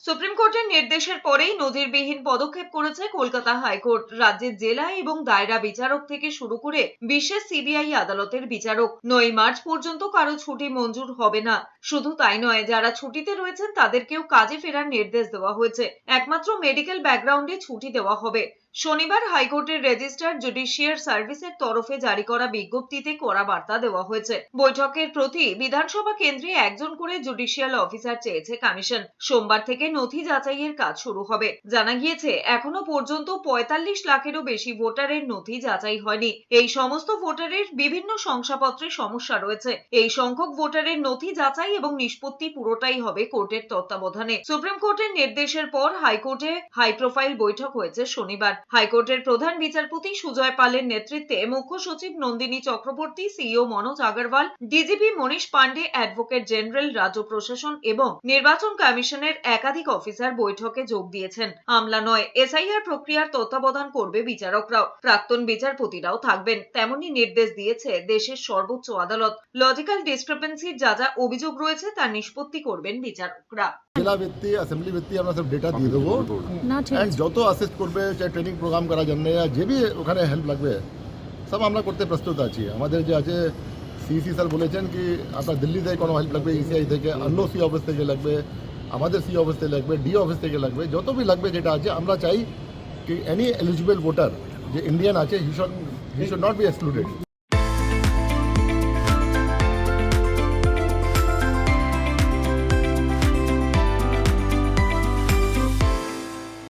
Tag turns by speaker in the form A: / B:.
A: Supreme কোর্টের নির্দেশের পরেই নজিরবিহীন পদক্ষেপ করেছে কলকাতা হাইকোর্ট। রাজ্যের জেলা এবং দায়রা বিচারক থেকে শুরু করে বিশেষ সিবিআই আদালতের বিচারক 9 মার্চ পর্যন্ত কারো ছুটি মঞ্জুর হবে না। শুধু তাই নয়, যারা ছুটিতে রয়েছেন তাদেরকেও কাজে ফেরার নির্দেশ দেওয়া হয়েছে। একমাত্র মেডিকেল ব্যাকগ্রাউন্ডে ছুটি দেওয়া হবে। শনিবার হাইকোর্টের রেজিস্ট্রার জুডিশিয়াল সার্ভিসের তরফে জারি করা বিজ্ঞপ্তিতে কড়া বার্তা দেওয়া হয়েছে। বৈঠকের প্রতি বিধানসভা কেন্দ্রে একজন করে জুডিশিয়াল অফিসার চেয়েছে কমিশন। সোমবার থেকে নথি যাচাইয়ের কাজ শুরু হবে। জানা গিয়েছে, এখনো পর্যন্ত 45 লাখেরও বেশি ভোটারের নথি যাচাই হয়নি। এই সমস্ত ভোটারের বিভিন্ন শংসাপত্রে সমস্যা রয়েছে। এই সংখ্যক ভোটারের নথি যাচাই এবং নিষ্পত্তি পুরোটাই হবে কোর্টের তত্ত্বাবধানে। সুপ্রিম কোর্টের নির্দেশের পর হাইকোর্টে হাই প্রোফাইল বৈঠক হয়েছে শনিবার। হাইকোর্টের প্রধান বিচারপতি সুজয় পালের নেতৃত্বে মুখ্য সচিব নন্দিনী চক্রবর্তী, সিইও মনোজ আগরওয়াল, ডিজিপি মনীষ পান্ডে, অ্যাডভোকেট জেনারেল, রাজ্য প্রশাসন এবং নির্বাচন কমিশনের একাধিক অফিসার বৈঠকে যোগ দিয়েছেন। আমলা নয়, এসআইআর প্রক্রিয়ার তত্ত্বাবধান করবে বিচারকরাও। প্রাক্তন বিচারপতিরাও থাকবেন, তেমনই নির্দেশ দিয়েছে দেশের সর্বোচ্চ আদালত। লজিক্যাল ডিসক্রিপেন্সির যা যা অভিযোগ রয়েছে তা নিষ্পত্তি করবেন বিচারকরা।
B: জেলা ভিত্তি অ্যাসেম্বলি ভিত্তি আমরা সব ডেটা দিয়ে দেবো। যত অ্যাসেস করবে, চাই ট্রেনিং প্রোগ্রাম করার জন্য যে বি ওখানে হেল্প লাগবে সব আমরা করতে প্রস্তুত আছি। আমাদের যে আছে সিসি স্যার বলেছেন কি আপনার দিল্লি থেকে কোনো হেল্প লাগবে, ইসিআই থেকে, অন্য সি অফিস থেকে লাগবে, আমাদের সি অফিস থেকে লাগবে, ডি অফিস থেকে লাগবে, যত বি লাগবে যেটা আছে আমরা চাই কি এনি এলিজিবল ভোটার যে ইন্ডিয়ান আছে he should not be excluded.